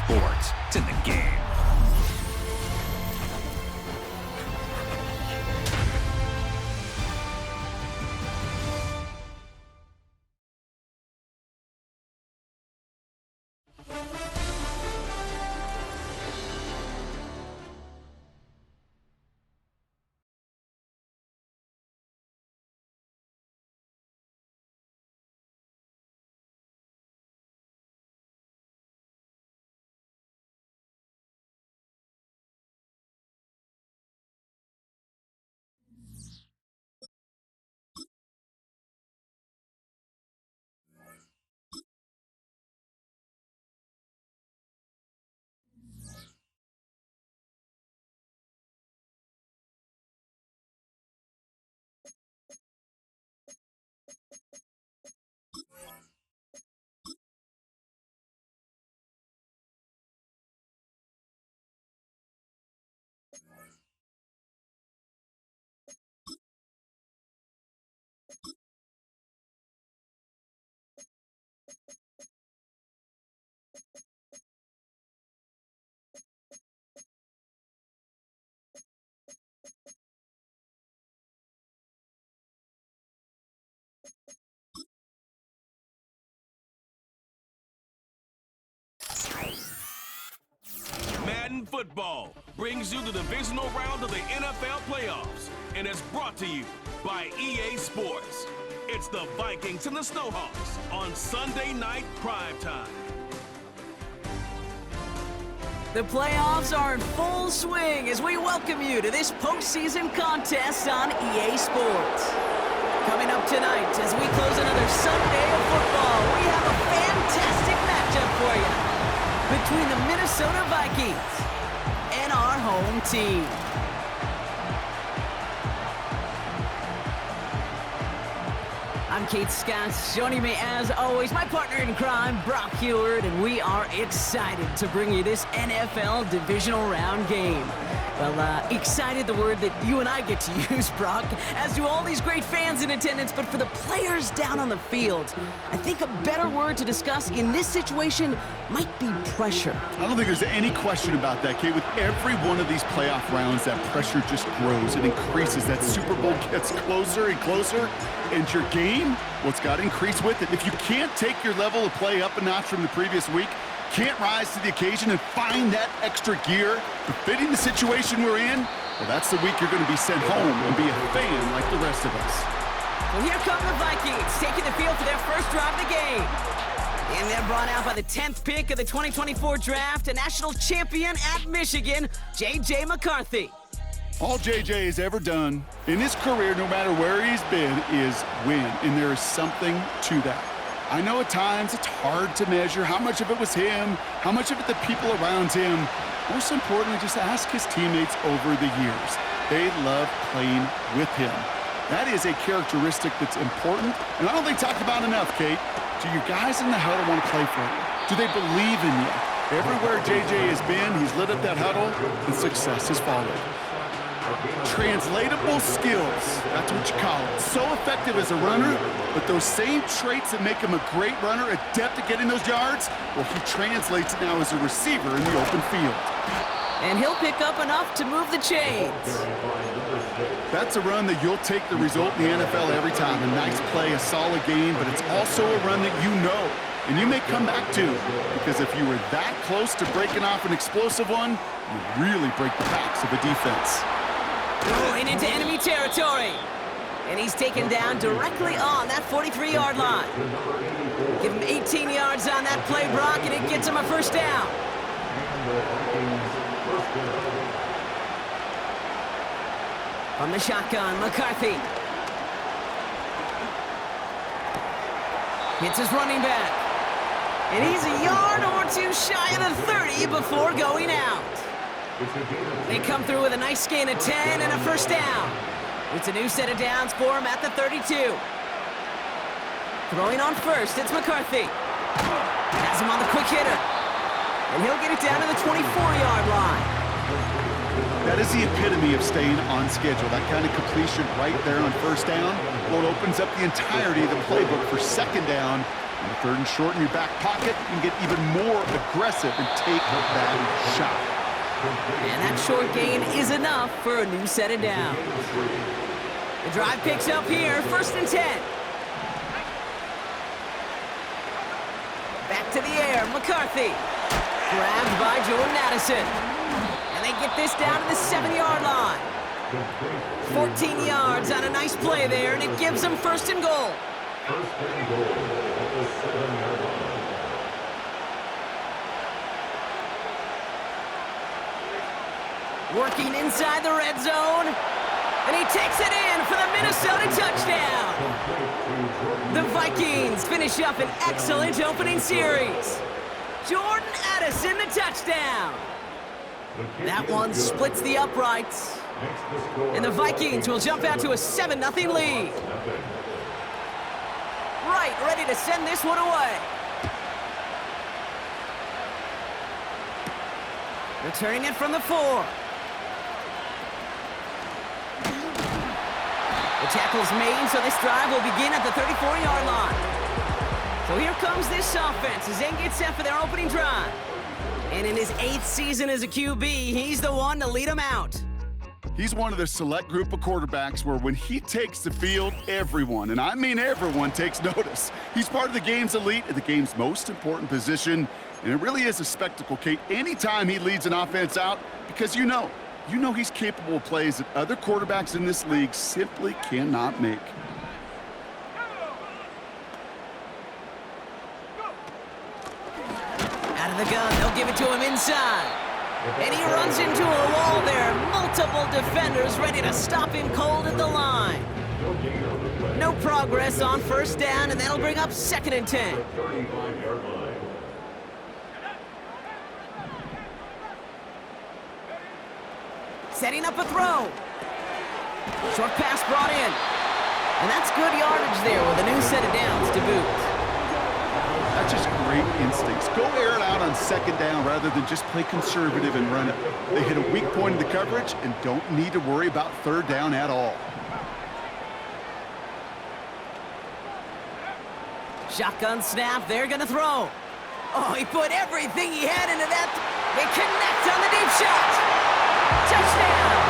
Sports. It's in the game. Madden Football brings you the divisional round of the NFL playoffs and is brought to you by EA Sports. It's the Vikings and the Snowhawks on Sunday night primetime. The playoffs are in full swing as we welcome you to this postseason contest on EA Sports. Coming up tonight as we close another Sunday of football, we have a fantastic matchup for you between the Minnesota Vikings and our home team. I'm Kate Scott. Joining me as always, my partner in crime, Brock Heward, and we are excited to bring you this NFL divisional round game. Well, excited, the word that you and I get to use, Brock, as do all these great fans in attendance, but for the players down on the field, I think a better word to discuss in this situation might be pressure. I don't think there's any question about that, Kate. With every one of these playoff rounds, that pressure just grows. It increases. That Super Bowl gets closer and closer, and your game, well, it's got to increase with it. If you can't take your level of play up a notch from the previous week, can't rise to the occasion and find that extra gear befitting the situation we're in, well, that's the week you're going to be sent home and be a fan like the rest of us. Well, here come the Vikings, taking the field for their first drive of the game. And they're brought out by the 10th pick of the 2024 draft, a national champion at Michigan, J.J. McCarthy. All J.J. has ever done in his career, no matter where he's been, is win. And there is something to that. I know at times it's hard to measure how much of it was him, how much of it the people around him. Most importantly, just ask his teammates over the years. They love playing with him. That is a characteristic that's important, and I don't think talked about enough, Kate. Do your guys in the huddle want to play for you? Do they believe in you? Everywhere J.J. has been, he's lit up that huddle, and success has followed. Translatable skills, that's what you call it. So effective as a runner, but those same traits that make him a great runner, adept at getting those yards, well, he translates it now as a receiver in the open field. And he'll pick up enough to move the chains. That's a run that you'll take the result in the NFL every time. A nice play, a solid game, but it's also a run that you know, and you may come back to, because if you were that close to breaking off an explosive one, you really break the backs of a defense. Rolling into enemy territory. And he's taken down directly on that 43-yard line. Give him 18 yards on that play, Brock, and it gets him a first down. From the shotgun, McCarthy. Hits his running back. And he's a yard or two shy of the 30 before going out. They come through with a nice gain of 10 and a first down. It's a new set of downs for him at the 32. Throwing on first, it's McCarthy. Has him on the quick hitter. And he'll get it down to the 24-yard line. That is the epitome of staying on schedule. That kind of completion right there on first down, well, it opens up the entirety of the playbook for second down On the 3rd and short in your back pocket, you can get even more aggressive and take that shot. And that short gain is enough for a new set of downs. The drive picks up here, 1st and 10. Back to the air, McCarthy. Grabbed by Jordan Addison. And they get this down to the 7-yard line. 14 yards on a nice play there, and it gives them 1st and goal. Working inside the red zone. And he takes it in for the Minnesota touchdown. The Vikings finish up an excellent opening series. Jordan Addison, the touchdown. That one splits the uprights. And the Vikings will jump out to a 7-0 lead. Right, ready to send this one away. Returning it from the 4. The tackle's made, so this drive will begin at the 34-yard line. So here comes this offense as they get set for their opening drive. And in his 8th season as a QB, he's the one to lead them out. He's one of the select group of quarterbacks where when he takes the field, everyone, and I mean everyone, takes notice. He's part of the game's elite at the game's most important position, and it really is a spectacle, Kate, anytime he leads an offense out, because you know he's capable of plays that other quarterbacks in this league simply cannot make. Out of the gun, they'll give it to him inside. And he runs into a wall there. Multiple defenders ready to stop him cold at the line. No progress on 1st down, and that'll bring up 2nd and 10. Setting up a throw. Short pass brought in. And that's good yardage there with a new set of downs to boot. That's just great instincts. Go air it out on 2nd down rather than just play conservative and run it. They hit a weak point in the coverage and don't need to worry about 3rd down at all. Shotgun snap, they're gonna throw. Oh, he put everything he had into that. They connect on the deep shot. Touchdown!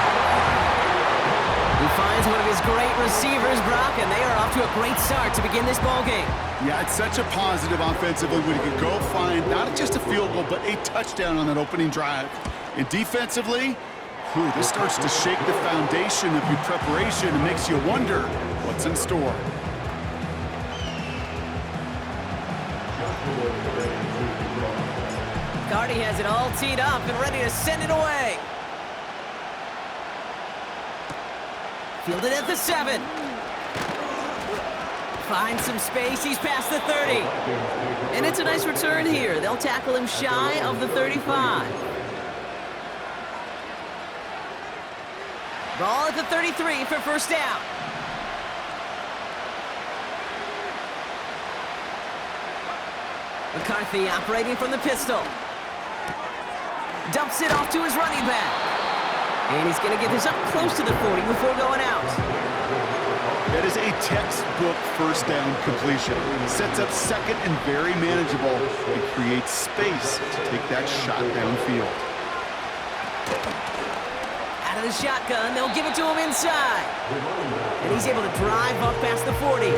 He finds one of his great receivers, Brock, and they are off to a great start to begin this ballgame. Yeah, it's such a positive offensively when you can go find not just a field goal, but a touchdown on that opening drive. And defensively, this starts to shake the foundation of your preparation and makes you wonder what's in store. Cardi has it all teed up and ready to send it away. Fielded at the 7. Finds some space. He's past the 30. And it's a nice return here. They'll tackle him shy of the 35. Ball at the 33 for 1st down. McCarthy operating from the pistol. Dumps it off to his running back. And he's going to get this up close to the 40 before going out. That is a textbook 1st down completion. Sets up 2nd and very manageable and creates space to take that shot downfield. Out of the shotgun, they'll give it to him inside. And he's able to drive up past the 40.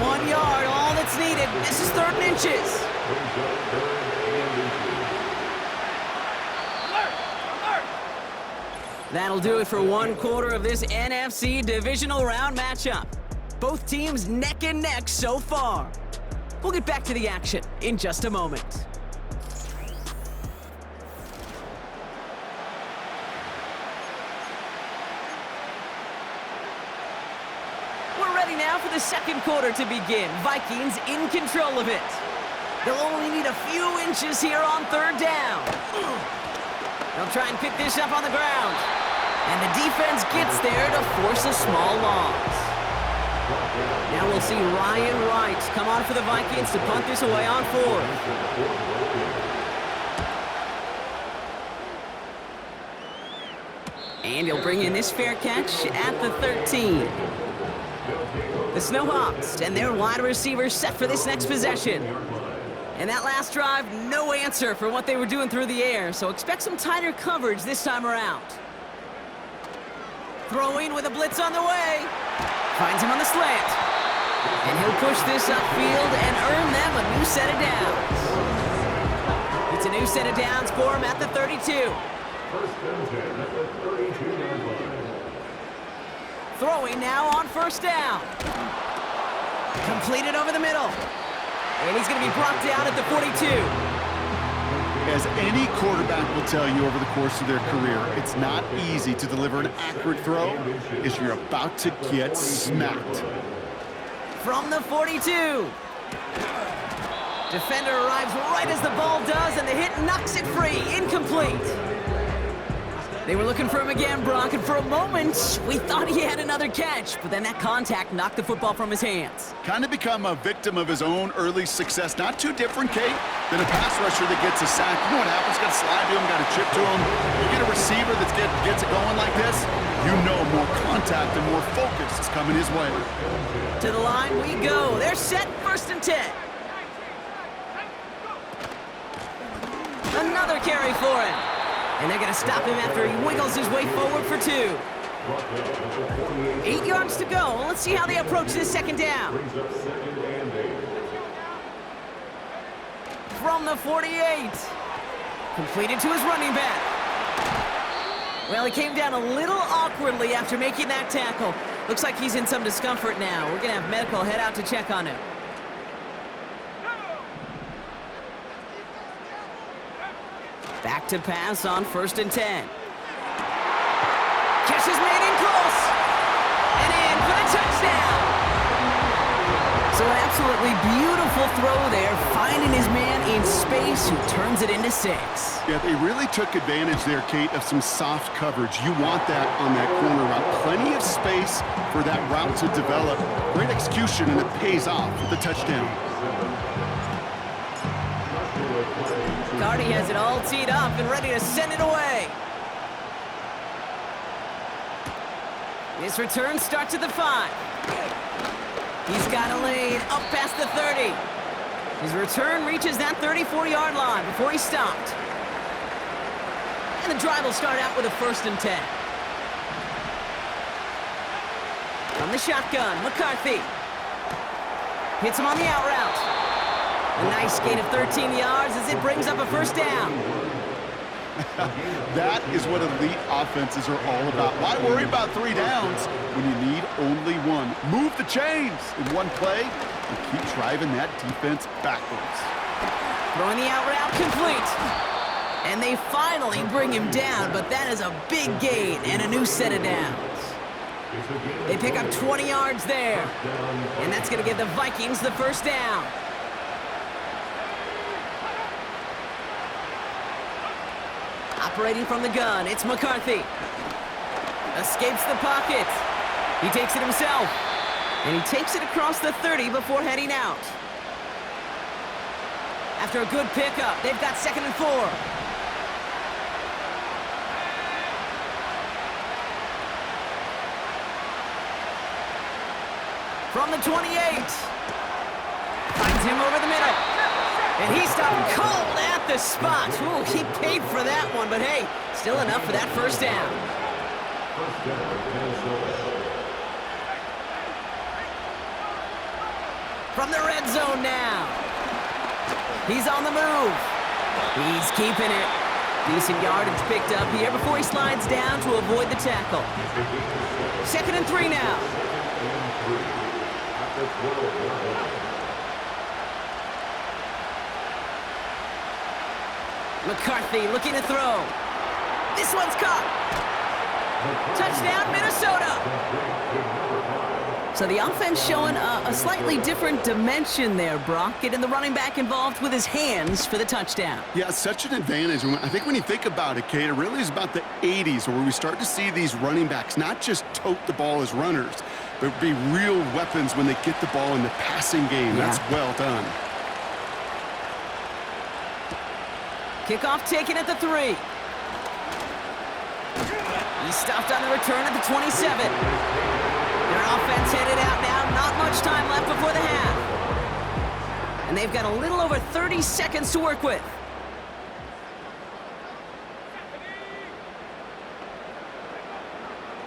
1 yard, all that's needed. This is 3rd and inches. That'll do it for 1/4 of this NFC divisional round matchup. Both teams neck and neck so far. We'll get back to the action in just a moment. We're ready now for the 2nd quarter to begin. Vikings in control of it. They'll only need a few inches here on 3rd down. They'll try and pick this up on the ground. And the defense gets there to force a small loss. Now we'll see Ryan Wright come on for the Vikings to punt this away on 4th. And he'll bring in this fair catch at the 13. The Snowhawks and their wide receivers set for this next possession. And that last drive, no answer for what they were doing through the air, so expect some tighter coverage this time around. Throwing with a blitz on the way. Finds him on the slant. And he'll push this upfield and earn them a new set of downs. It's a new set of downs for him at the 32. Throwing now on first down. Completed over the middle. And he's going to be brought down at the 42. As any quarterback will tell you over the course of their career, it's not easy to deliver an accurate throw as you're about to get smacked. From the 42. Defender arrives right as the ball does, and the hit knocks it free. Incomplete. They were looking for him again, Brock, and for a moment, we thought he had another catch, but then that contact knocked the football from his hands. Kind of become a victim of his own early success. Not too different, Kate, than a pass rusher that gets a sack. You know what happens? Got to slide to him, got to chip to him. You get a receiver that gets it going like this, you know more contact and more focus is coming his way. To the line we go. They're set, 1st and 10. Another carry for him. And they're going to stop him after he wiggles his way forward for 2. 8 yards to go. Let's see how they approach this second down. From the 48. Completed to his running back. Well, he came down a little awkwardly after making that tackle. Looks like he's in some discomfort now. We're going to have medical head out to check on him. Back to pass on 1st and 10. Catch is made in close. And in for the touchdown. So an absolutely beautiful throw there, finding his man in space who turns it into 6. Yeah, they really took advantage there, Kate, of some soft coverage. You want that on that corner route. Plenty of space for that route to develop. Great execution, and it pays off with the touchdown. Cardi has it all teed up and ready to send it away. This return starts at the 5. He's got a lane up past the 30. His return reaches that 34-yard line before he stopped. And the drive will start out with a 1st and 10. From the shotgun, McCarthy. Hits him on the out route. A nice gain of 13 yards as it brings up a 1st down. That is what elite offenses are all about. Why worry about 3 downs when you need only 1? Move the chains in one play and keep driving that defense backwards. Throwing the out route complete. And they finally bring him down, but that is a big gain and a new set of downs. They pick up 20 yards there. And that's going to give the Vikings the 1st down. Operating from the gun, it's McCarthy. Escapes the pocket. He takes it himself. And he takes it across the 30 before heading out. After a good pickup, they've got 2nd and 4. From the 28. Finds him over the middle. And he stopped cold at the spot. Ooh, he paid for that one, but hey, still enough for that 1st down. From the red zone now. He's on the move. He's keeping it. Decent yardage picked up here before he slides down to avoid the tackle. 2nd and 3 now. McCarthy looking to throw. This one's caught. Touchdown, Minnesota. So the offense showing a slightly different dimension there, Brock, getting the running back involved with his hands for the touchdown. Yeah, such an advantage. I think when you think about it, Kate, it really is about the 80s where we start to see these running backs not just tote the ball as runners, but be real weapons when they get the ball in the passing game. Yeah. That's well done. Kickoff taken at the 3. He stopped on the return at the 27. Their offense headed out now. Not much And they've got a little over 30 seconds to work with.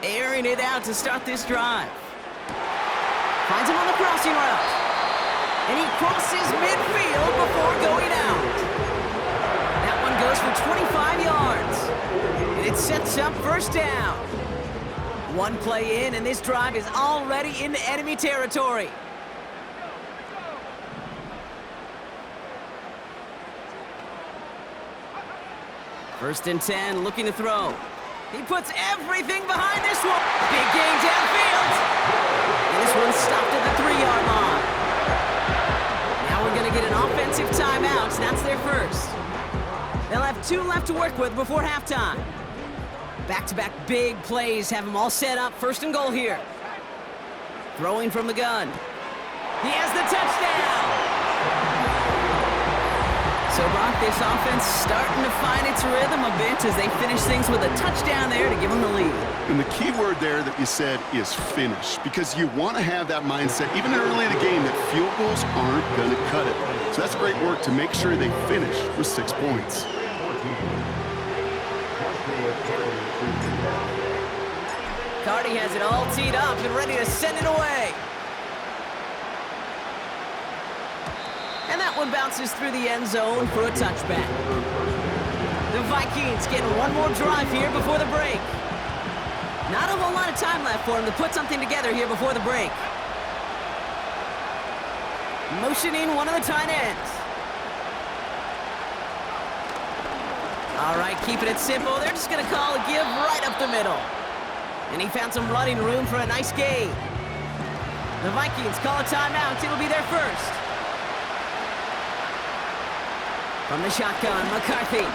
Airing it out to start this drive. Finds him on the crossing route. And he crosses midfield before going out. That one goes for 25 yards. And it sets up first down. One play in, and this drive is already into enemy territory. First and 10, looking to throw. He puts everything behind this one. Big gain downfield. And this one's stopped at the 3-yard line. Now we're going to get an offensive timeout. That's their first. They'll have 2 left to work with before halftime. Back-to-back big plays have them all set up. First and goal here. Throwing from the gun. He has the touchdown. So, Brock, this offense starting to find its rhythm a bit as they finish things with a touchdown there to give them the lead. And the key word there that you said is finish, because you want to have that mindset, even early in the game, that field goals aren't going to cut it. So that's great work to make sure they finish with 6 points. Cardi has it all teed up and ready to send it away. And that one bounces through the end zone for a touchback. The Vikings getting one more drive here before the break. Not a whole lot of time left for them to put something together here before the break. Motioning one of the tight ends. All right, keeping it simple. They're just going to call a give right up the middle. And he found some running room for a nice gain. The Vikings call a timeout. It'll be their first. From the shotgun, McCarthy.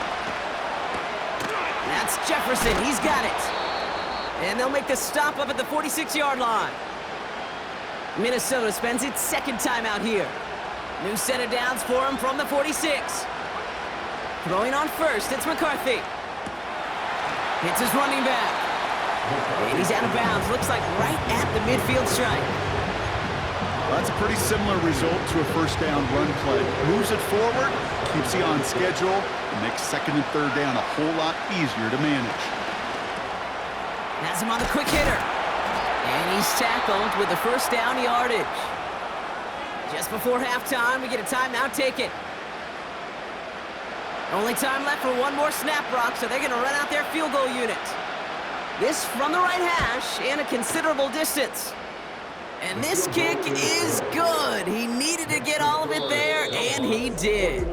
That's Jefferson. He's got it. And they'll make the stop up at the 46-yard line. Minnesota spends its second timeout here. New set of downs for him from the 46. Throwing on first, it's McCarthy. Hits his running back. And he's out of bounds. Looks like right at the midfield stripe. Well, that's a pretty similar result to a first down run play. Moves it forward, keeps you on schedule, and makes second and third down a whole lot easier to manage. Has him on the quick hitter. And he's tackled with the first down yardage. Just before halftime, we get a timeout taken. Only time left for one more snap, Brock, so they're going to run out their field goal unit. This from the right hash and a considerable distance. And this kick is good. He needed to get all of it there, and he did.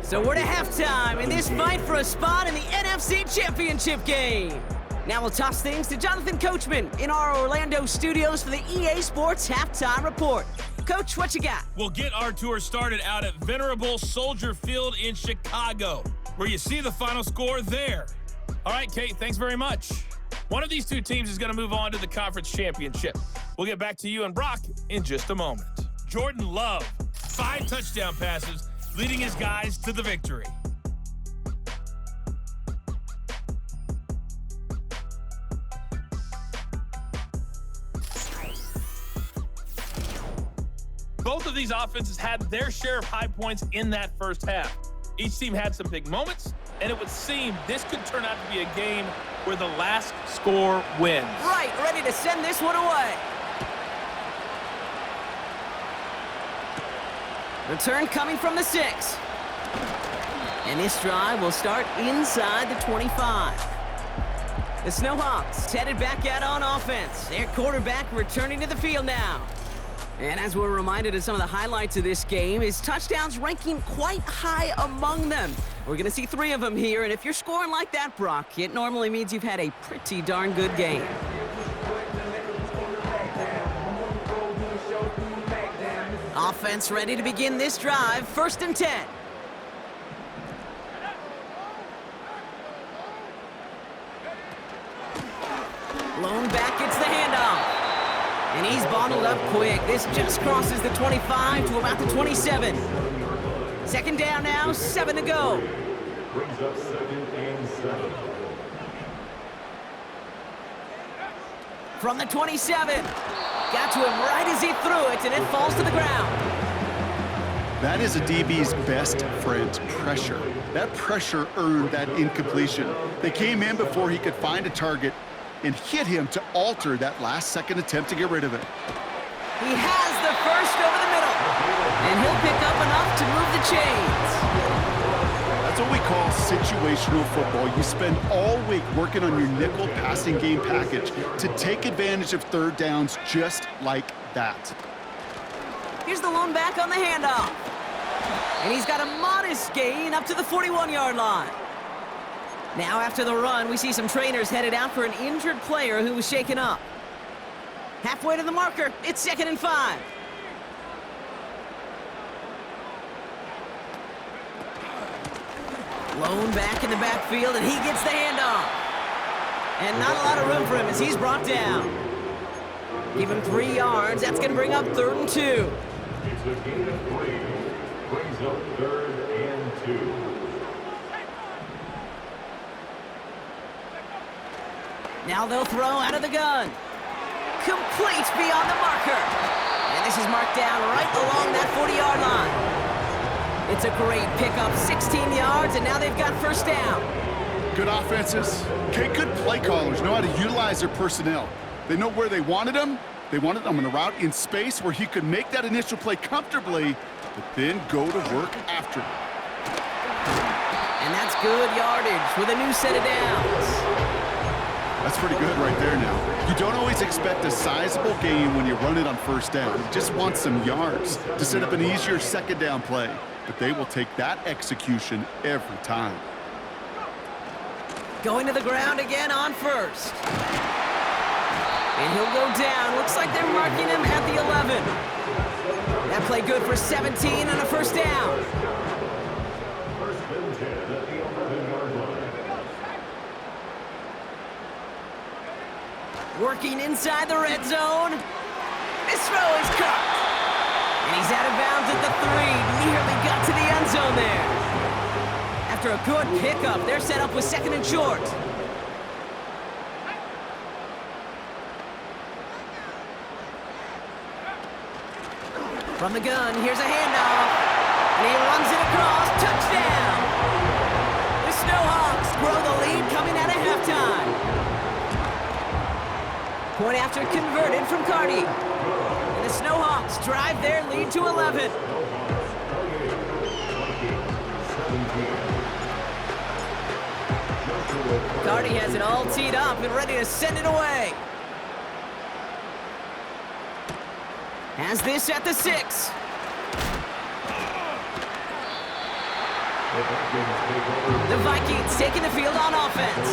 So we're to halftime in this fight for a spot in the NFC Championship game. Now we'll toss things to Jonathan Coachman in our Orlando studios for the EA Sports Halftime Report. Coach, what you got? We'll get our tour started out at Venerable Soldier Field in Chicago, where you see the final score there. All right, Kate, thanks very much. One of these two teams is going to move on to the conference championship. We'll get back to you and Brock in just a moment. Jordan Love, 5 touchdown passes, leading his guys to the victory. Both of these offenses had their share of high points in that first half. Each team had some big moments, and it would seem this could turn out to be a game where the last score wins. Right, ready to send this one away. Return coming from the 6. And this drive will start inside the 25. The Snowhawks headed back out on offense. Their quarterback returning to the field now. And as we're reminded of some of the highlights of this game, his touchdowns ranking quite high among them. We're going to see 3 of them here, and if you're scoring like that, Brock, it normally means you've had a pretty darn good game. Offense ready to begin this drive, 1st and 10. Blown back, gets the handoff. And he's bottled up quick. This just crosses the 25 to about the 27. Second down now, 7 to go. Brings up 2nd and 7. From the 27. Got to him right as he threw it, and it falls to the ground. That is a DB's best friend, pressure. That pressure earned that incompletion. They came in before he could find a target and hit him to alter that last-second attempt to get rid of it. He has the first over the middle, and he'll pick up enough to move the chains. That's what we call situational football. You spend all week working on your nickel passing game package to take advantage of third downs just like that. Here's the lone back on the handoff. And he's got a modest gain up to the 41-yard line. Now after the run, we see some trainers headed out for an injured player who was shaken up. Halfway to the marker, it's 2nd and 5. Lone back in the backfield, and he gets the handoff. And not a lot of room for him as he's brought down. Give him 3 yards. That's going to bring up 3rd and 2. It's a gain of 3. Brings up 3rd and 2. Now they'll throw out of the gun. Complete beyond the marker. And this is marked down right along that 40-yard line. It's a great pickup, 16 yards, and now they've got 1st down. Good offenses. Okay, good play callers know how to utilize their personnel. They know where they wanted him. They wanted him on a route in space where he could make that initial play comfortably, but then go to work after it. And that's good yardage with a new set of downs. That's pretty good right there now. You don't always expect a sizable gain when you run it on 1st down. You just want some yards to set up an easier 2nd down play. But they will take that execution every time. Going to the ground again on 1st. And he'll go down. Looks like they're marking him at the 11. That play good for 17 and a 1st down. 1st and 10 at the 11-yard line. Working inside the red zone. This throw is caught. And he's out of bounds at the 3. Nearly got to the end zone there. After a good pickup, they're set up with 2nd and short. From the gun, here's a handoff. And he runs it across. Touchdown! The Snowhawks grow the lead coming out of halftime. Point after converted from Cardi. And the Snowhawks drive their lead to 11. Cardi has it all teed up and ready to send it away. Has this at the 6. The Vikings taking the field on offense.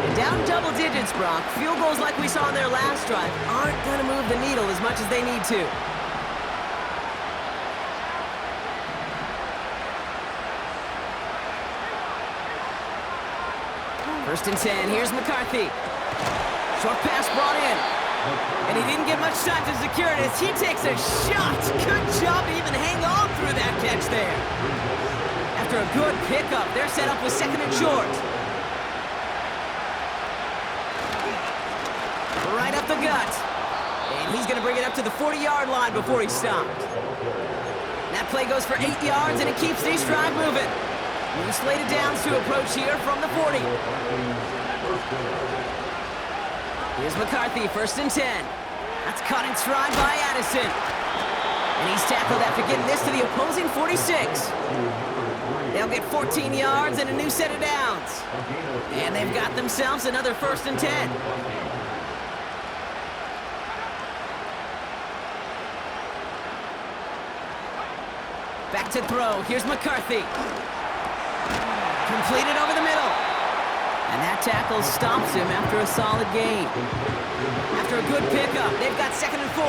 And down double digits, Brock. Field goals like we saw on their last drive aren't going to move the needle as much as they need to. First and 10, here's McCarthy. Short pass brought in. And he didn't get much time to secure it as he takes a shot. Good job to even hang on through that catch there. After a good pickup, they're set up with 2nd and short. Right up the gut. And he's going to bring it up to the 40-yard line before he stopped. That play goes for 8 yards, and it keeps this drive moving. New slated downs to approach here from the 40. Here's McCarthy, 1st and 10. That's caught in stride by Addison. And he's tackled after getting this to the opposing 46. They'll get 14 yards and a new set of downs. And they've got themselves another 1st and 10. Back to throw. Here's McCarthy. Completed over the middle. And that tackle stops him after a solid gain. After a good pickup, they've got 2nd and 4.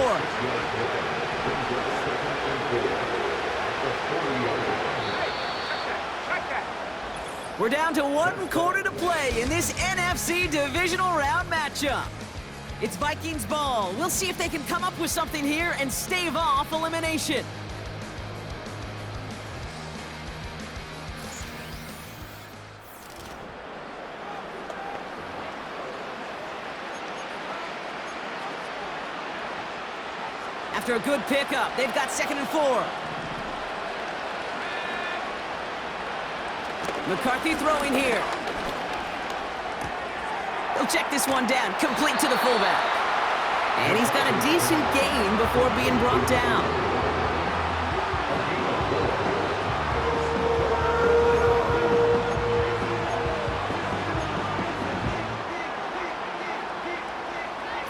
We're down to 1 quarter to play in this NFC divisional round matchup. It's Vikings ball. We'll see if they can come up with something here and stave off elimination. After a good pickup, they've got 2nd and 4. McCarthy throwing here. He'll check this one down, complete to the fullback. And he's got a decent gain before being brought down.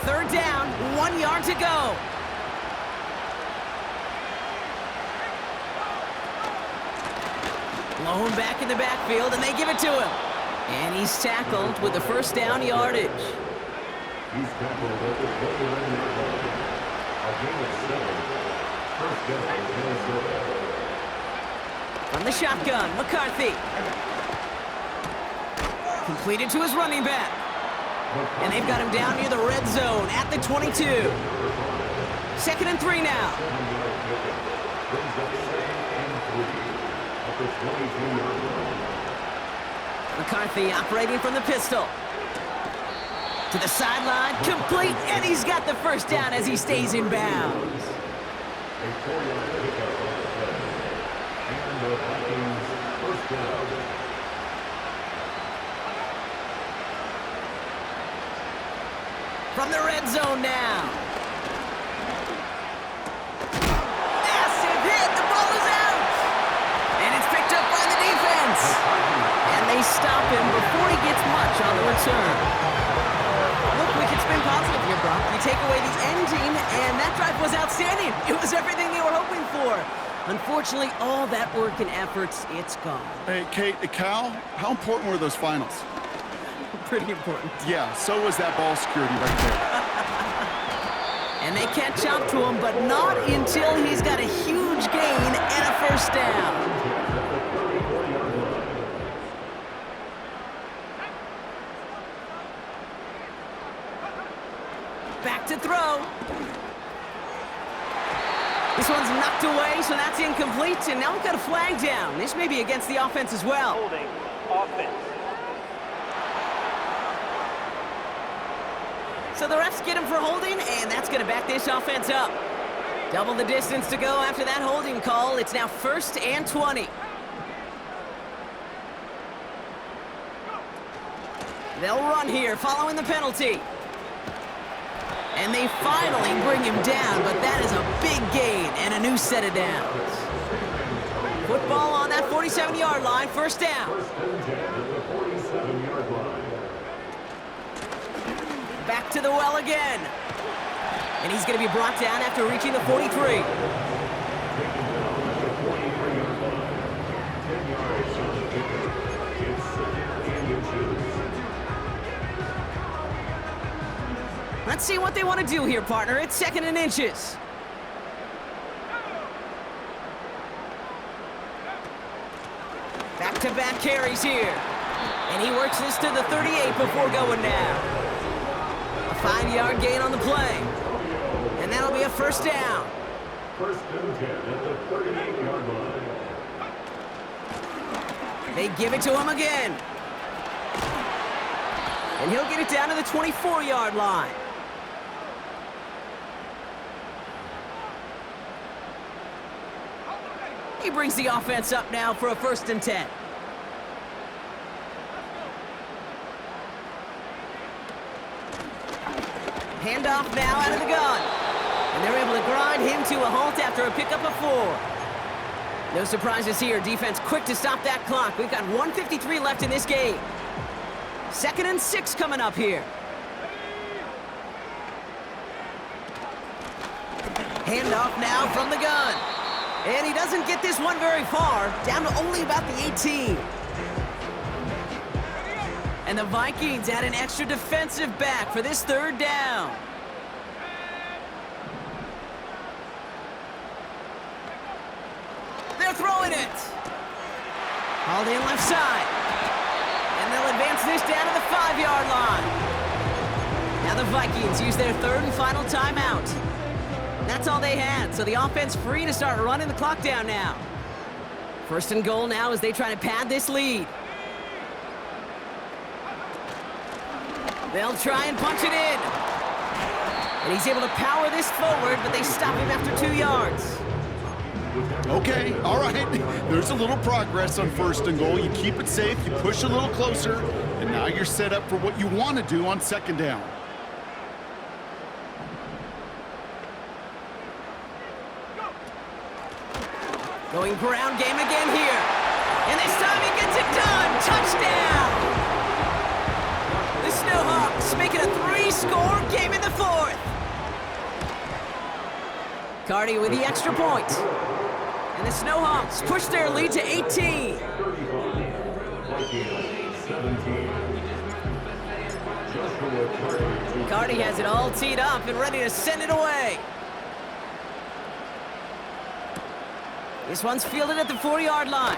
Third down, 1 yard to go. Blown back in the backfield, and they give it to him. And he's tackled with the first down yardage. He's tackled at the 21-yard line. A gain of 7. First down, Minnesota. From the shotgun, McCarthy. Completed to his running back. And they've got him down near the red zone at the 22. 2nd and 3 now. Brings up 2nd and 3. At the 22-yard line. McCarthy operating from the pistol. To the sideline, complete, and he's got the first down as he stays in bounds. A 4-yard pickup on the play. And the Vikings first down. From the red zone now. Massive hit, the ball is out. And it's picked up by the defense. And they stop him before he gets much on the return. Look, we can spin positive here, Brock. You take away the ending, and that drive was outstanding. It was everything they were hoping for. Unfortunately, all that work and efforts, it's gone. Hey, Kate, Cal, how important were those finals? Pretty important. Yeah, so was that ball security right there. And they can't chop to him, but not until he's got a huge gain and a first down. Back to throw. This one's knocked away, so that's incomplete, and now we've got a flag down. This may be against the offense as well. Holding offense. So the refs get him for holding, and that's going to back this offense up. Double the distance to go after that holding call. It's now 1st and 20. They'll run here following the penalty. And they finally bring him down, but that is a big gain and a new set of downs. Football on that 47-yard line, first down. First and 10 at the 47-yard line. Back to the well again. And he's going to be brought down after reaching the 43. Taken down at the 43-yard line. 10 yards on the pickup. It's 2nd and inches. Let's see what they want to do here, partner. It's 2nd and inches. Back-to-back carries here. And he works this to the 38 before going down. A 5-yard gain on the play. And that'll be a first down. First and 10 at the 38-yard line. They give it to him again. And he'll get it down to the 24-yard line. He brings the offense up now for a 1st and 10. Handoff now out of the gun. And they're able to grind him to a halt after a pickup of 4. No surprises here. Defense quick to stop that clock. We've got 1:53 left in this game. 2nd and 6 coming up here. Handoff now from the gun. And he doesn't get this one very far, down to only about the 18. And the Vikings add an extra defensive back for this 3rd down. They're throwing it. Hauled in left side. And they'll advance this down to the 5-yard line. Now the Vikings use their 3rd and final timeout. That's all they had, so the offense free to start running the clock down now. 1st and goal now as they try to pad this lead. They'll try and punch it in. And he's able to power this forward, but they stop him after 2 yards. Okay, all right. There's a little progress on 1st and goal. You keep it safe, you push a little closer, and now you're set up for what you want to do on 2nd down. Going ground game again here. And this time he gets it done. Touchdown! The Snowhawks making a 3-score game in the 4th. Cardi with the extra point. And the Snowhawks push their lead to 18. Cardi has it all teed up and ready to send it away. This one's fielded at the 40-yard line.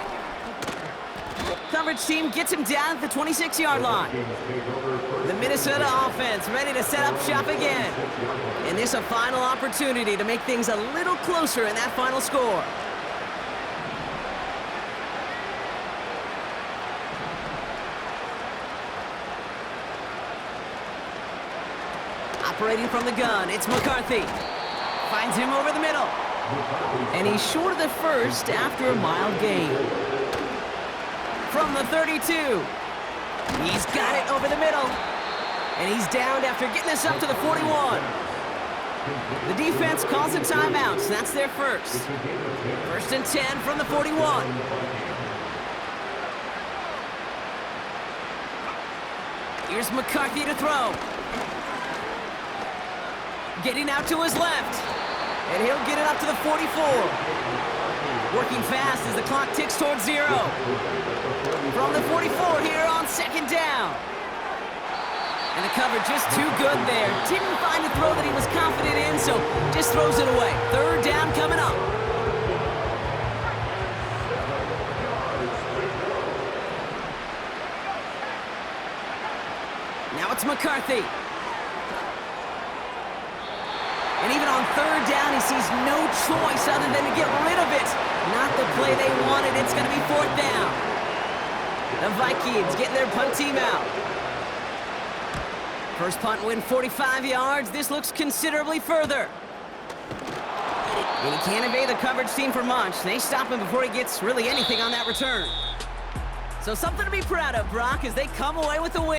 Coverage team gets him down at the 26-yard line. The Minnesota offense ready to set up shop again. And this a final opportunity to make things a little closer in that final score. Operating from the gun, it's McCarthy. Finds him over the middle. And he's short of the first after a mild gain. From the 32. He's got it over the middle. And he's downed after getting this up to the 41. The defense calls a timeout, so that's their first. 1st and 10 from the 41. Here's McCarthy to throw. Getting out to his left. And he'll get it up to the 44. Working fast as the clock ticks towards 0. From the 44 here on 2nd down. And the cover just too good there. Didn't find a throw that he was confident in, so just throws it away. 3rd down coming up. Now it's McCarthy. And even on 3rd down, he sees no choice other than to get rid of it. Not the play they wanted. It's going to be 4th down. The Vikings getting their punt team out. First punt win 45 yards. This looks considerably further. And he can't evade the coverage team for much. They stop him before he gets really anything on that return. So something to be proud of, Brock, as they come away with the win.